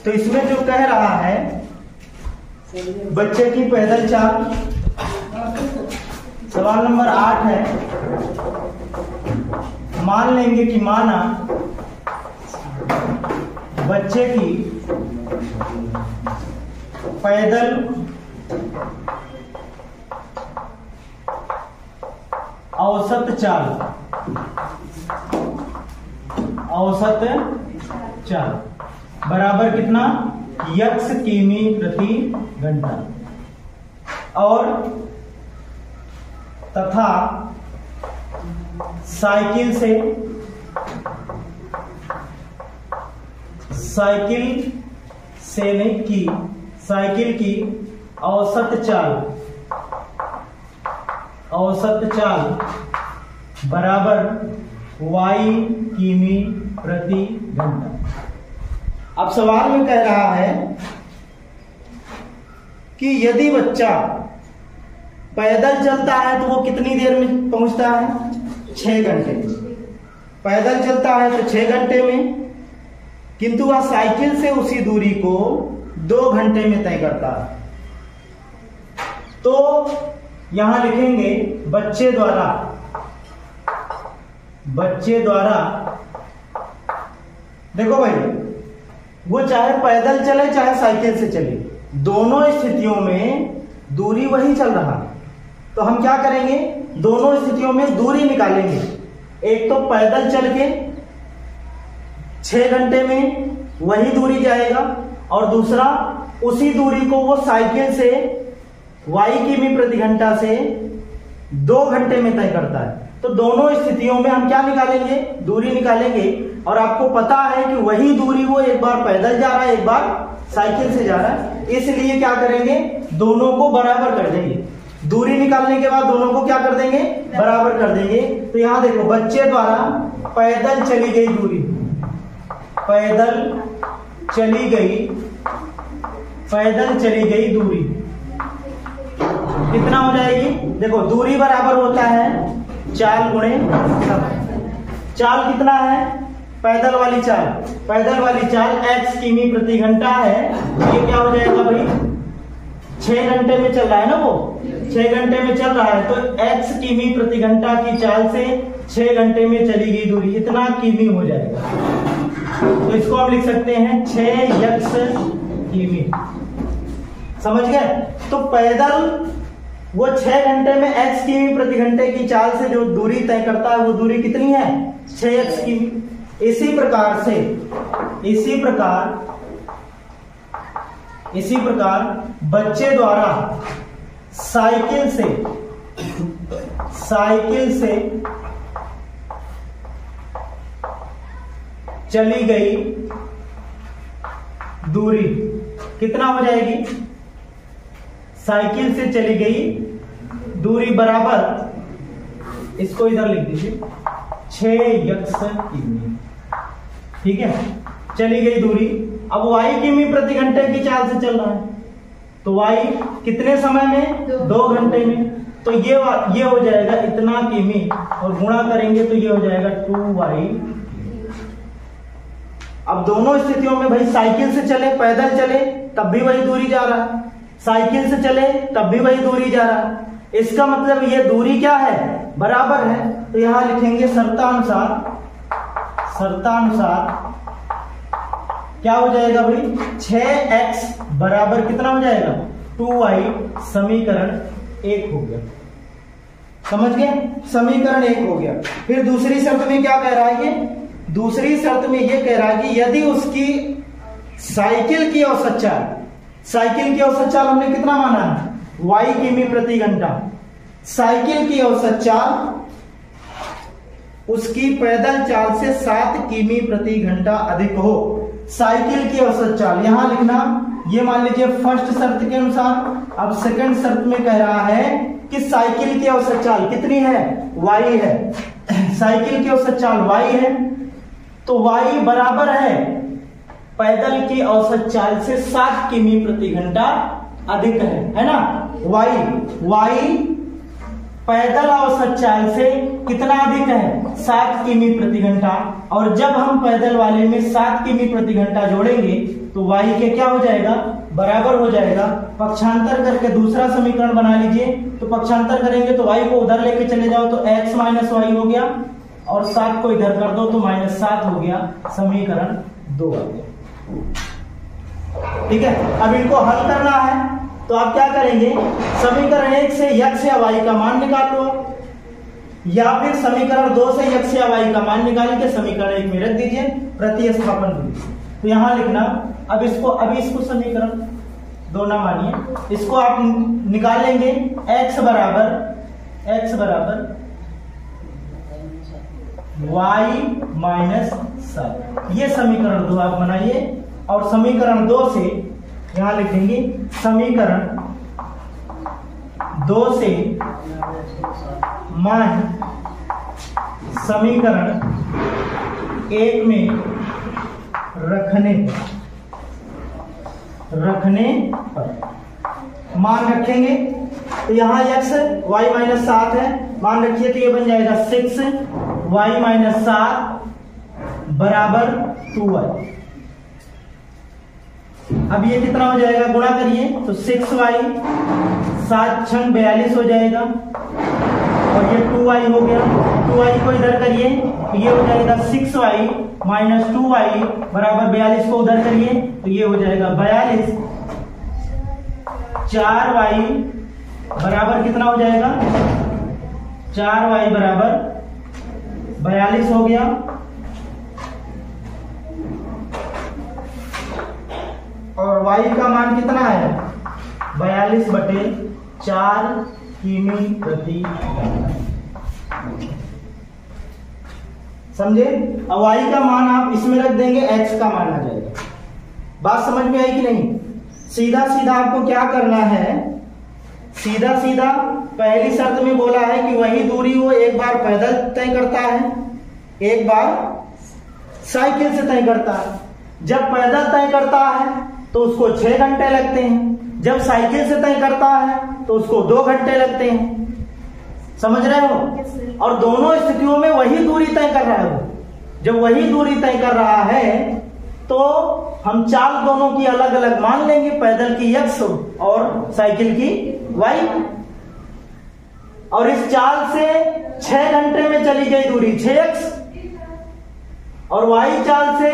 तो इसमें जो कह रहा है बच्चे की पैदल चाल, सवाल नंबर 8 है। मान लेंगे कि माना बच्चे की पैदल औसत चाल बराबर कितना, x किमी प्रति घंटा, और तथा साइकिल की औसत चाल बराबर y किमी प्रति घंटा। अब सवाल में कह रहा है कि यदि बच्चा पैदल चलता है तो वो कितनी देर में पहुंचता है, 6 घंटे। पैदल चलता है तो 6 घंटे में, किंतु वह साइकिल से उसी दूरी को 2 घंटे में तय करता है। तो यहां लिखेंगे बच्चे द्वारा देखो भाई, वो चाहे पैदल चले चाहे साइकिल से चले, दोनों स्थितियों में दूरी वही चल रहा है। तो हम क्या करेंगे, दोनों स्थितियों में दूरी निकालेंगे। एक तो पैदल चल के 6 घंटे में वही दूरी जाएगा, और दूसरा उसी दूरी को वो साइकिल से y किमी प्रति घंटा से 2 घंटे में तय करता है। तो दोनों स्थितियों में हम क्या निकालेंगे, दूरी निकालेंगे। और आपको पता है कि वही दूरी वो एक बार पैदल जा रहा है, एक बार साइकिल से जा रहा है, इसलिए क्या करेंगे, दोनों को बराबर कर देंगे। दूरी निकालने के बाद दोनों को क्या कर देंगे, बराबर कर देंगे। तो यहां देखो, बच्चे द्वारा पैदल चली गई दूरी, पैदल चली गई दूरी कितना हो जाएगी। देखो, दूरी बराबर होता है चाल गुणे समय। चाल कितना है, पैदल वाली चाल x किमी प्रति घंटा है। ये क्या हो जाएगा भाई, 6 घंटे में चल रहा है ना, वो 6 घंटे में चल रहा है, तो x किमी प्रति घंटा की चाल से 6 घंटे में चली गई दूरी इतना किमी हो जाएगा। तो इसको हम लिख सकते हैं 6x किमी। समझ गए। तो पैदल वो 6 घंटे में x किमी प्रति घंटे की चाल से जो दूरी तय करता है, वो दूरी कितनी है, 6x किमी। इसी प्रकार बच्चे द्वारा साइकिल से चली गई दूरी कितना हो जाएगी, साइकिल से चली गई दूरी बराबर, इसको इधर लिख दीजिए, 6x किमी। ठीक है, चली गई दूरी। अब y किमी प्रति घंटे की चाल से चल रहा है, तो y कितने समय में, 2 घंटे में। तो ये हो जाएगा इतना किमी, और गुणा करेंगे तो ये हो जाएगा 2y। अब दोनों स्थितियों में भाई, साइकिल से चले पैदल चले तब भी वही दूरी जा रहा है, साइकिल से चले तब भी वही दूरी जा रहा है। इसका मतलब ये दूरी क्या है, बराबर है। तो यहां लिखेंगे शर्तानुसार क्या हो जाएगा भाई, 6x बराबर कितना हो जाएगा, 2y। समीकरण 1 हो गया। समझ गए, समीकरण 1 हो गया। फिर दूसरी शर्त में क्या कह रहा है, ये दूसरी शर्त में ये कह रहा है कि यदि उसकी साइकिल की औसत चाल हमने कितना माना है, y किमी प्रति घंटा। साइकिल की औसत चाल उसकी पैदल चाल से 7 किमी प्रति घंटा अधिक हो। साइकिल की औसत चाल यहां लिखना, ये मान लीजिए फर्स्ट शर्त के अनुसार। अब सेकंड शर्त में कह रहा है कि साइकिल की औसत चाल कितनी है, y है। साइकिल की औसत चाल y है, तो y बराबर है पैदल की औसत चाल से 7 किमी प्रति घंटा अधिक है ना। y पैदल औसत चाल से कितना अधिक है, 7 किमी प्रति घंटा। और जब हम पैदल वाले में 7 किमी प्रति घंटा जोड़ेंगे तो y के क्या हो जाएगा, बराबर हो जाएगा। पक्षांतर करके दूसरा समीकरण बना लीजिए। तो पक्षांतर करेंगे तो y को उधर लेके चले जाओ तो x माइनस वाई हो गया, और 7 को इधर कर दो तो -7 हो गया। समीकरण 2 आ गया। ठीक है, अब इनको हल करना है तो आप क्या करेंगे, समीकरण 1 से x या y का मान निकाल लो, या फिर समीकरण 2 से x या y का मान निकाल के समीकरण 1 में रख दीजिए, प्रतिस्थापन दीजिए। तो यहां लिखना, अब इसको समीकरण 2 ना मानिए, इसको आप निकाल लेंगे। x बराबर y माइनस 7, ये समीकरण 2 आप बनाइए। और समीकरण 2 से यहां लिखेंगे, समीकरण 2 से मान समीकरण 1 में रखने पर मान रखेंगे तो यहां x y माइनस 7 है, मान रखिए तो ये बन जाएगा 6 y माइनस 7 बराबर 2y। अब ये कितना हो जाएगा, गुणा करिए तो 6y 7 छंग 42 हो जाएगा, और ये 2y हो गया। 2y को इधर करिए तो ये हो जाएगा 6y माइनस 2y बराबर 42 को उधर करिए तो ये हो जाएगा 42। 4y बराबर कितना हो जाएगा, 4y बराबर 42 हो गया। और y का मान कितना है, 42/4 किमी प्रति घंटा। समझे? अब y का मान आप इसमें रख देंगे, x का मान आ जाएगा। बात समझ में आई कि नहीं? सीधा सीधा आपको क्या करना है, सीधा सीधा पहली शर्त में बोला है कि वही दूरी वो एक बार पैदल तय करता है, एक बार साइकिल से तय करता है। जब पैदल तय करता है तो उसको 6 घंटे लगते हैं, जब साइकिल से तय करता है तो उसको 2 घंटे लगते हैं। समझ रहे हो? और दोनों स्थितियों में वही दूरी तय कर रहा है। जब वही दूरी तय कर रहा है तो हम चाल दोनों की अलग अलग मान लेंगे, पैदल की x और साइकिल की y। और इस चाल से 6 घंटे में चली गई दूरी 6x, और y चाल से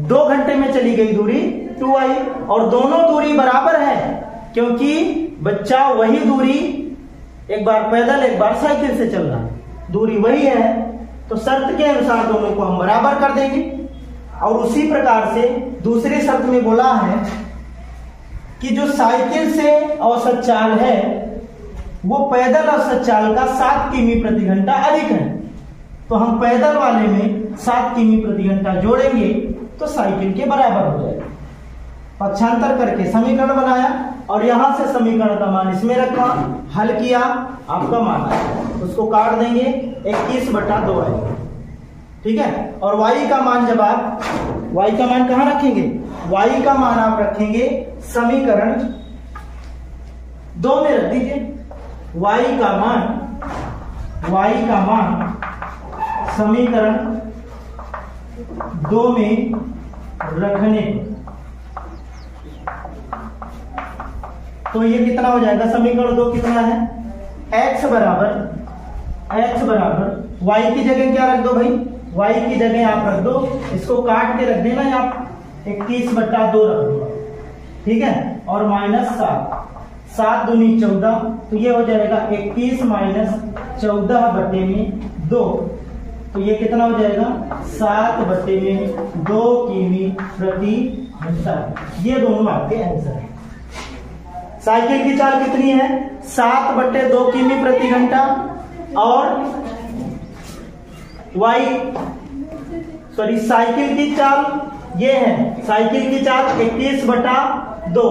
2 घंटे में चली गई दूरी 2y, और दोनों दूरी बराबर है क्योंकि बच्चा वही दूरी एक बार पैदल एक बार साइकिल से चल रहा है, दूरी वही है। तो शर्त के अनुसार दोनों को हम बराबर कर देंगे। और उसी प्रकार से दूसरी शर्त में बोला है कि जो साइकिल से औसत चाल है वो पैदल औसत चाल का 7 किमी प्रति घंटा अधिक है। तो हम पैदल वाले में 7 किमी प्रति घंटा जोड़ेंगे तो साइकिल के बराबर हो जाएगा। पक्षांतर करके समीकरण बनाया और यहां से समीकरण का मान इसमें रखा, हल किया, आपका मान आया, उसको काट देंगे 21/2 आएगा। ठीक है। और y का मान, जब आप y का मान कहां रखेंगे, y का मान आप रखेंगे समीकरण 2 में रख दीजिए। y का मान समीकरण 2 में रखने तो ये कितना हो जाएगा, समीकरण 2 कितना है, x बराबर y की जगह क्या रख दो भाई, y की जगह आप रख दो, इसको काट के रख देना, आप 21/2 रख दो। ठीक है। और -7, 7 दूनी 14, तो ये हो जाएगा 21 - 14/2। तो ये कितना हो जाएगा, 7/2 किमी प्रति घंटा। ये दोनों आपके आंसर है। साइकिल की चाल कितनी है, 7/2 किमी प्रति घंटा, और साइकिल की चाल ये है, साइकिल की चाल 21/2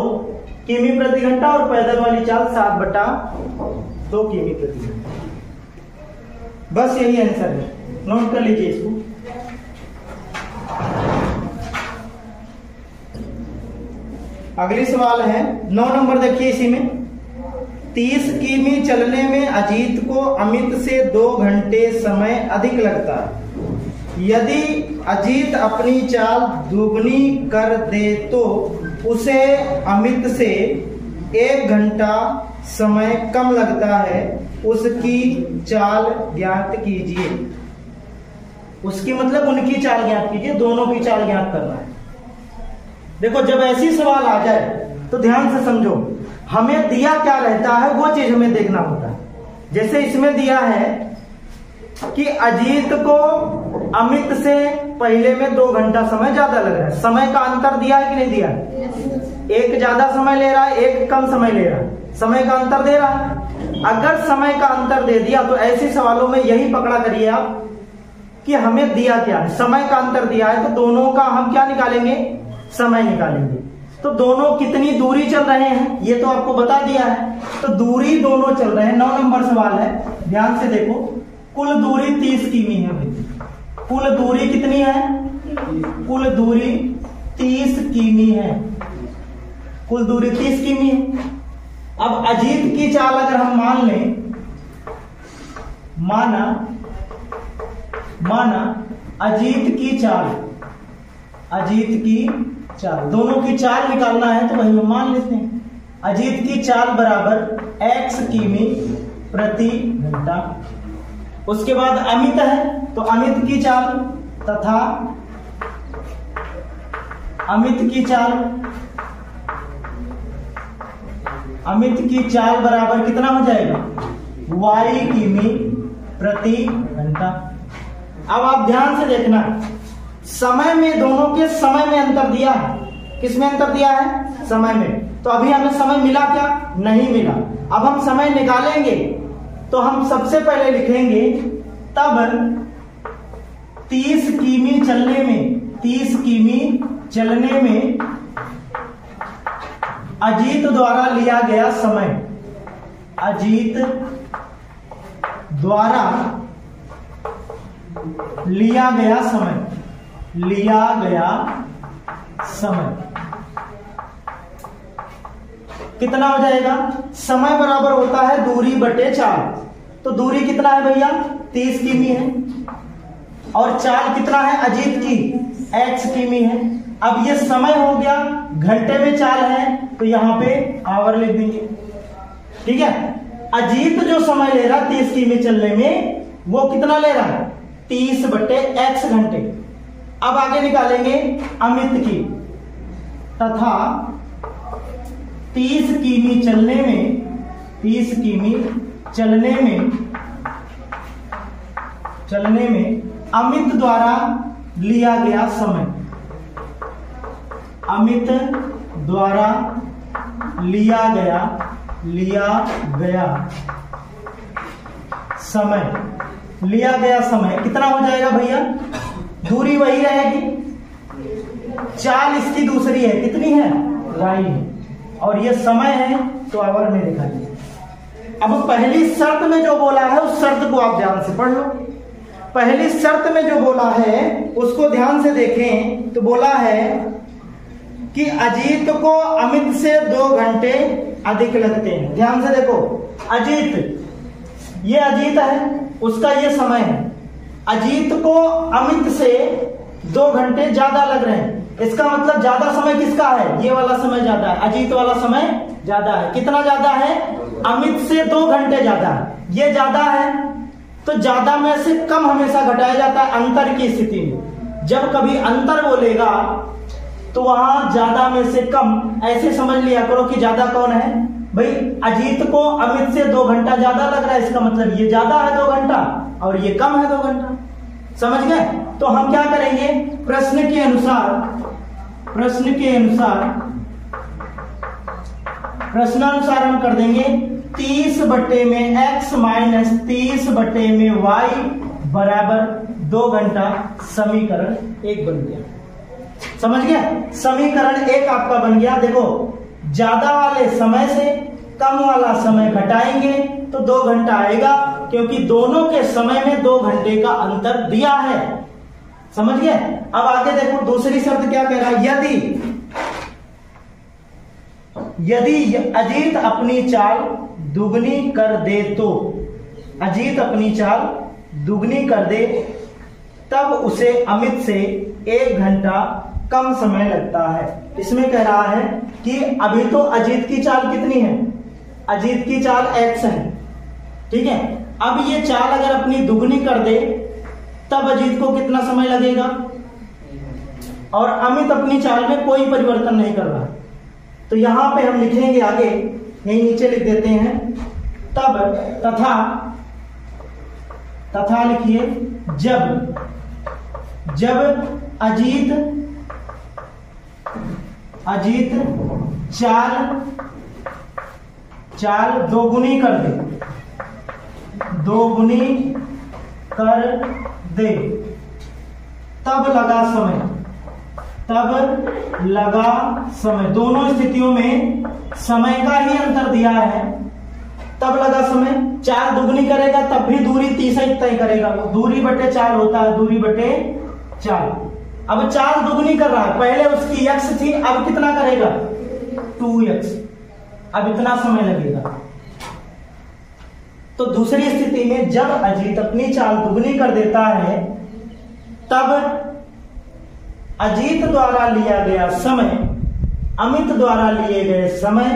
किमी प्रति घंटा, और पैदल वाली चाल 7/2 किमी प्रति घंटा। बस यही आंसर है, नोट कर लीजिए इसको। अगली सवाल है 9 नंबर, देखिए इसी में 30 किमी चलने में अजीत को अमित से 2 घंटे समय अधिक लगता है। यदि अजीत अपनी चाल दुगनी कर दे तो उसे अमित से 1 घंटा समय कम लगता है, उसकी चाल ज्ञात कीजिए। उसकी मतलब उनकी चाल ज्ञात कीजिए, दोनों की चाल ज्ञात करना है। देखो जब ऐसी सवाल आ जाए तो ध्यान से समझो, हमें दिया क्या रहता है वो चीज हमें देखना होता है। जैसे इसमें दिया है कि अजीत को अमित से पहले में 2 घंटा समय ज्यादा लग रहा है। समय का अंतर दिया है कि नहीं दिया है? एक ज्यादा समय ले रहा है, एक कम समय ले रहा है, समय का अंतर दे रहा है। अगर समय का अंतर दे दिया तो ऐसे सवालों में यही पकड़ा करिए आप कि हमें दिया क्या है, समय का अंतर दिया है, तो दोनों का हम क्या निकालेंगे, समय निकालेंगे। तो दोनों कितनी दूरी चल रहे हैं ये तो आपको बता दिया है, तो दूरी दोनों चल रहे हैं। 9 नंबर सवाल है, ध्यान से देखो। कुल दूरी 30 किमी है भाई। कुल दूरी कितनी है? कुल दूरी 30 किमी है। कुल दूरी 30 किमी है। अब अजीत की चाल अगर हम मान लें, माना अजीत की चाल, दोनों की चाल निकालना है तो वही हम मान लेते हैं। अजीत की चाल बराबर x किमी प्रति घंटा। उसके बाद अमित है तो अमित की चाल तथा अमित की चाल बराबर कितना हो जाएगा, y किमी प्रति घंटा। अब आप ध्यान से देखना, समय में दोनों के समय में अंतर दिया है। किसमें अंतर दिया है? समय में। तो अभी हमें समय मिला क्या? नहीं मिला। अब हम समय निकालेंगे तो हम सबसे पहले लिखेंगे तब 30 किमी चलने में अजीत द्वारा लिया गया समय, अजीत द्वारा लिया गया समय कितना हो जाएगा? समय बराबर होता है दूरी बटे चाल। तो दूरी कितना है भैया? 30 किमी है। और चाल कितना है अजीत की? x किमी है। अब ये समय हो गया, घंटे में चाल है तो यहां पे आवर लिख देंगे। ठीक है। अजीत जो समय ले रहा है 30 किमी चलने में, वो कितना ले रहा है? 30 बटे x घंटे। अब आगे निकालेंगे अमित की, तथा 30 किमी चलने में अमित द्वारा लिया गया समय, अमित द्वारा लिया गया समय कितना हो जाएगा भैया? दूरी वही रहेगी, चाल इसकी दूसरी है, कितनी है? y है, और ये समय है तो आवर में दिखाइए। अब पहली शर्त में जो बोला है उस शर्त को आप ध्यान से पढ़ लो। पहली शर्त में जो बोला है उसको ध्यान से देखें तो बोला है कि अजीत को अमित से 2 घंटे अधिक लगते हैं। ध्यान से देखो, अजीत, ये अजीत है, उसका ये समय है। अजीत को अमित से 2 घंटे ज्यादा लग रहे हैं। इसका मतलब ज्यादा समय किसका है? ये वाला समय ज्यादा है, अजीत वाला समय ज्यादा है। कितना ज्यादा है? अमित से 2 घंटे ज्यादा है। ये ज्यादा है तो ज्यादा में से कम हमेशा घटाया जाता है अंतर की स्थिति में। जब कभी अंतर बोलेगा तो वहां ज्यादा में से कम ऐसे समझ लिया करो कि ज्यादा कौन है भाई? अजीत को अमित से 2 घंटा ज्यादा लग रहा है, इसका मतलब ये ज्यादा है 2 घंटा और ये कम है 2 घंटा। समझ गए? तो हम क्या करेंगे, प्रश्न के अनुसार हम कर देंगे 30 बटे में x माइनस 30 बटे में y बराबर 2 घंटा। समीकरण 1 बन गया। समझ गया? समीकरण 1 आपका बन गया। देखो, ज्यादा वाले समय से कम वाला समय घटाएंगे तो 2 घंटा आएगा, क्योंकि दोनों के समय में 2 घंटे का अंतर दिया है। समझ गए? अब आगे देखो, दूसरी शर्त क्या कह रहा है? यदि अजीत अपनी चाल दुगनी कर दे तो, अजीत अपनी चाल दुगनी कर दे तब उसे अमित से 1 घंटा कम समय लगता है। इसमें कह रहा है कि अभी तो अजीत की चाल कितनी है, अजीत की चाल x है, ठीक है। अब ये चाल अगर अपनी दुगनी कर दे तब अजीत को कितना समय लगेगा, और अमित अपनी चाल में कोई परिवर्तन नहीं कर रहा, तो यहां पे हम लिखेंगे आगे, यही नीचे लिख देते हैं, तब तथा लिखिए जब अजीत चाल दोगुनी कर दे तब लगा समय, दोनों स्थितियों में समय का ही अंतर दिया है, तब लगा समय। चाल दुगनी करेगा तब भी दूरी 30 तय करेगा, दूरी बटे चाल होता है, दूरी बटे चाल। अब चाल दुगनी कर रहा है, पहले उसकी x थी, अब कितना करेगा 2x, अब इतना समय लगेगा। तो दूसरी स्थिति में जब अजीत अपनी चाल दुगनी कर देता है तब अजीत द्वारा लिया गया समय अमित द्वारा लिए गए समय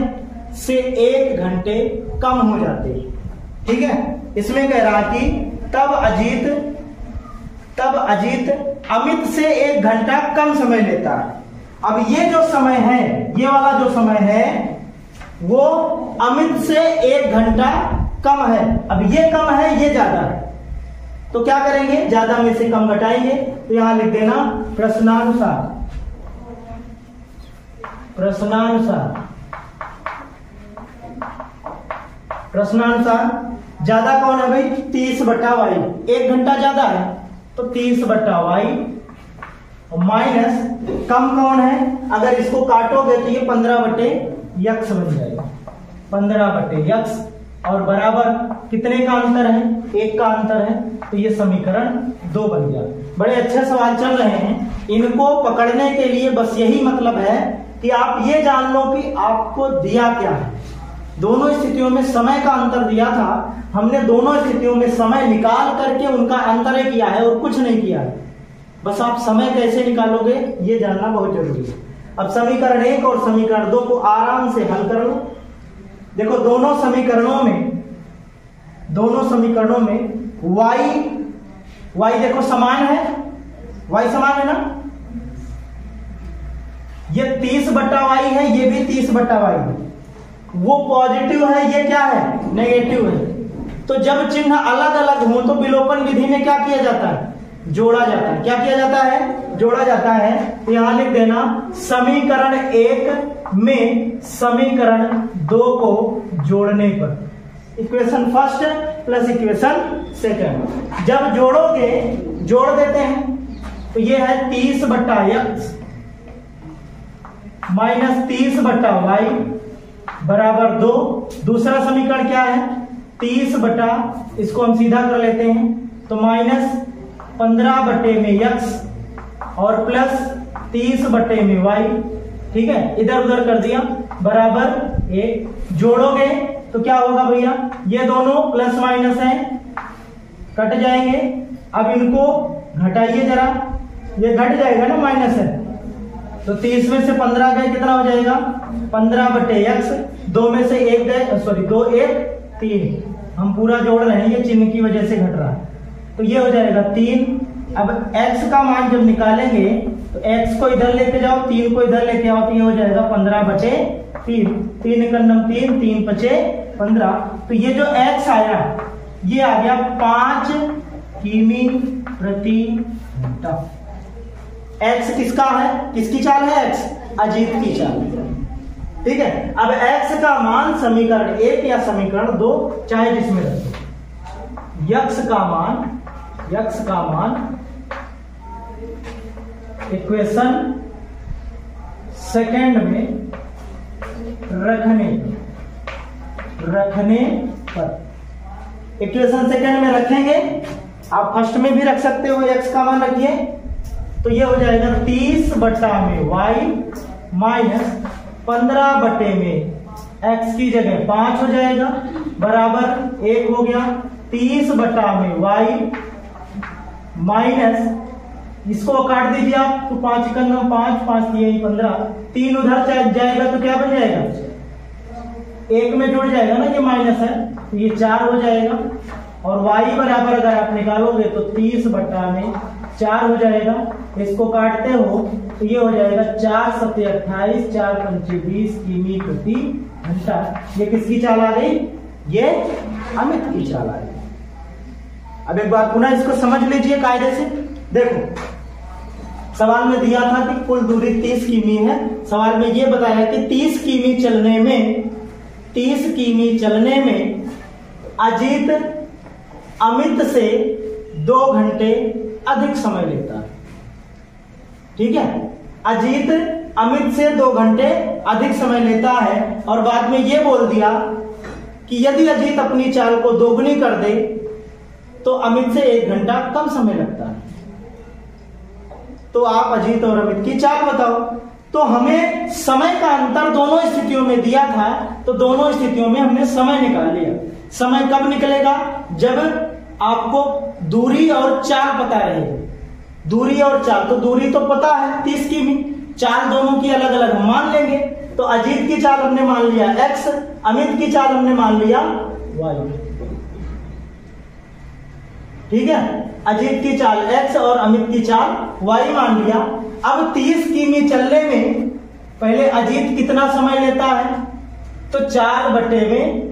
से 1 घंटे कम हो जाते हैं, ठीक है। इसमें कह रहा कि तब अजीत अमित से 1 घंटा कम समय लेता है। अब ये जो समय है, ये वाला जो समय है वो अमित से 1 घंटा कम है। अब ये कम है, ये ज्यादा है, तो क्या करेंगे, ज्यादा में से कम घटाएंगे। तो यहां लिख देना प्रश्नानुसार ज्यादा कौन है भाई, 30/y, 1 घंटा ज्यादा है तो 30/y, माइनस कम कौन है, अगर इसको काटोगे तो ये 15/x बन जाएगा, 15/x, और बराबर कितने का अंतर है, 1 का अंतर है, तो ये समीकरण 2 बन गया। बड़े अच्छे सवाल चल रहे हैं, इनको पकड़ने के लिए बस यही मतलब है कि आप ये जान लो कि आपको दिया क्या है। दोनों स्थितियों में समय का अंतर दिया था, हमने दोनों स्थितियों में समय निकाल करके उनका अंतर किया है और कुछ नहीं किया है। बस आप समय कैसे निकालोगे ये जानना बहुत जरूरी है। अब समीकरण 1 और समीकरण 2 को आराम से हल कर लो। देखो दोनों समीकरणों में y देखो समान है, y समान है ना, ये 30/y है, ये भी 30/y है, वो पॉजिटिव है, ये क्या है नेगेटिव है। तो जब चिन्ह अलग अलग हो तो विलोपन विधि में क्या किया जाता है, जोड़ा जाता है। क्या किया जाता है, जोड़ा जाता है। तो यहां लिख देना समीकरण 1 में समीकरण 2 को जोड़ने पर, equation first plus equation second, जब जोड़ोगे, जोड़ देते हैं तो ये है 30/x माइनस 30/y बराबर 2। दूसरा समीकरण क्या है, 30 इसको हम सीधा कर लेते हैं तो माइनस 15/x और प्लस 30/y, ठीक है, इधर उधर कर दिया, बराबर 1। जोड़ोगे तो क्या होगा भैया, ये दोनों प्लस माइनस है, कट जाएंगे। अब इनको घटाइए जरा, ये घट जाएगा ना, माइनस है, तो 30 में से 15 गए, कितना हो जाएगा 15/x, 2 में से 1 गए, सॉरी 2 1 3, हम पूरा जोड़ रहे हैं, ये चिन्ह की वजह से घट रहा है, तो ये हो जाएगा 3। अब x का मान जब निकालेंगे तो x को इधर लेके जाओ, 3 को इधर लेके आओ, तो ये हो जाएगा 15/3, 3 एकम 3, 3 5 15। तो ये जो x आया ये आ गया 5 किमी प्रति घंटा। x किसका है, किसकी चाल है, x अजीत की चाल, ठीक है। अब x का मान समीकरण 1 या समीकरण 2 चाहे जिसमें रखो, x का मान इक्वेशन सेकंड में रखने पर, इक्वेशन सेकंड में रखेंगे, आप फर्स्ट में भी रख सकते हो, x का मान रखिए, तो ये हो जाएगा 30/y माइनस 15/में x की जगह 5 हो जाएगा, बराबर 1 हो गया, 30/y माइनस इसको काट दीजिए आप, तो 5 एकम 5, 5 3 15, 3 उधर जाएगा तो क्या बन जाएगा, 1 में जुड़ जाएगा ना, ये माइनस है तो ये 4 हो जाएगा। और y बराबर अगर आप निकालोगे तो 30/4 हो जाएगा। इसको काटते हो तो ये हो जाएगा 4 7 28, 4 5 20 किमी प्रति घंटा। ये किसकी चाल आ गई, ये अमित की चाल आ गई। अब एक बार पुनः इसको समझ लीजिए कायदे से। देखो सवाल में दिया था कि कुल दूरी 30 किमी है। सवाल में ये बताया कि 30 किमी चलने में अजीत अमित से 2 घंटे अधिक समय लेता है। ठीक है, अजीत अमित से 2 घंटे अधिक समय लेता है। और बाद में ये बोल दिया कि यदि अजीत अपनी चाल को दोगुनी कर दे तो अमित से 1 घंटा कम समय लगता है। तो आप अजीत और अमित की चाल बताओ। तो हमें समय का अंतर दोनों स्थितियों में दिया था, तो दोनों स्थितियों में हमने समय निकाल लिया। समय कब निकलेगा, जब आपको दूरी और चाल पता रहेगी। दूरी और चाल, तो दूरी तो पता है 30 किमी, चाल दोनों की अलग अलग हम मान लेंगे। तो अजीत की चाल हमने मान लिया x, अमित की चाल हमने मान लिया y। ठीक है, अजीत की चाल x और अमित की चाल y मान लिया। अब 30 किमी चलने में पहले अजीत कितना समय लेता है, तो 4 बटे में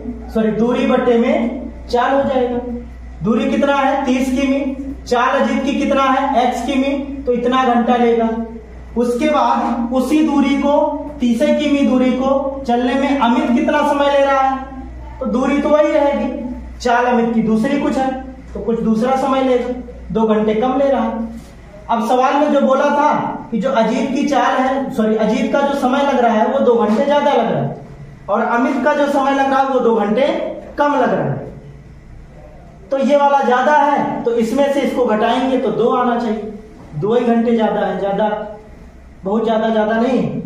दूरी बटे में 4 हो जाएगा। दूरी कितना है 30 किमी, चाल अजीत की कितना है x किमी, तो इतना घंटा लेगा। उसके बाद उसी दूरी को 30 किमी दूरी को चलने में अमित कितना समय ले रहा है, तो दूरी तो वही रहेगी, चाल अमित की दूसरी कुछ है तो कुछ दूसरा समय लेगा, 2 घंटे कम ले रहा है। अब सवाल में जो बोला था कि जो अजीत की चाल है, अजीत का जो समय लग रहा है वो 2 घंटे ज्यादा लग रहा है और अमित का जो समय लग रहा है वो 2 घंटे कम लग रहा है। तो ये वाला ज्यादा है तो इसमें से इसको घटाएंगे तो 2 आना चाहिए। 2 ही घंटे ज्यादा है, ज्यादा बहुत ज्यादा नहीं।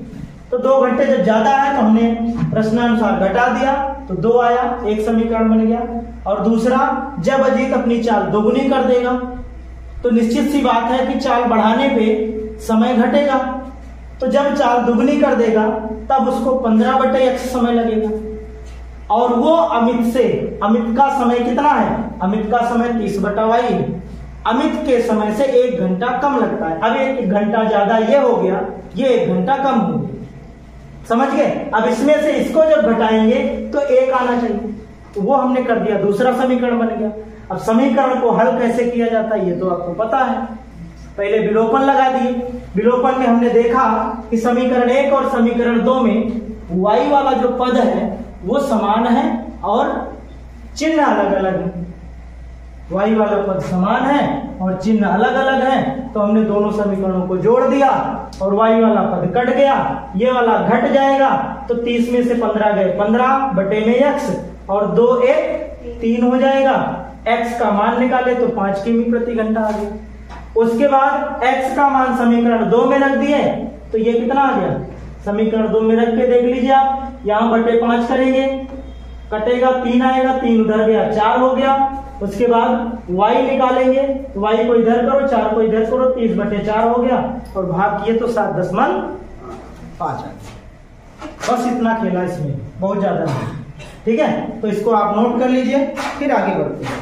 तो 2 घंटे जब ज्यादा है तो हमने प्रश्नानुसार घटा दिया तो 2 आया, एक समीकरण बन गया। और दूसरा, जब अजीत अपनी चाल दोगुनी कर देगा तो निश्चित सी बात है कि चाल बढ़ाने पे समय घटेगा। तो जब चाल दुगनी कर देगा तब उसको 15/x समय लगेगा। और वो अमित का समय कितना है, अमित का समय 30/y है। अमित के समय से 1 घंटा कम लगता है। अब 1 घंटा ज्यादा ये हो गया, ये 1 घंटा कम हो गया, समझ गए। अब इसमें से इसको जब घटाएंगे तो 1 आना चाहिए, तो वो हमने कर दिया, दूसरा समीकरण बन गया। अब समीकरण को हल कैसे किया जाता है ये तो आपको पता है। पहले विलोपन लगा दिए। विलोपन में हमने देखा कि समीकरण 1 और समीकरण 2 में y वाला जो पद है वो समान है और चिन्ह अलग अलग है। y वाला पद समान है और चिन्ह अलग अलग है, तो हमने दोनों समीकरणों को जोड़ दिया और y वाला पद कट गया, ये वाला घट जाएगा। तो 30 में से 15 गए, 15 बटे में x और 2 1 3 हो जाएगा। x का मान निकाले तो 5 किमी प्रति घंटा आ गया। उसके बाद x का मान समीकरण 2 में रख दिए तो ये कितना आ गया, समीकरण 2 में रख के देख लीजिए आप, यहां बटे 5 करेंगे, कटेगा 3 आएगा, 3 उधर गया 4 हो गया। उसके बाद y निकालेंगे तो y को इधर करो, 4 को इधर करो, 30/4 हो गया और भाग किए तो 7.5 आ गया। बस इतना खेला इसमें, बहुत ज्यादा नहीं। ठीक है, तो इसको आप नोट कर लीजिए, फिर आगे बढ़ते हैं।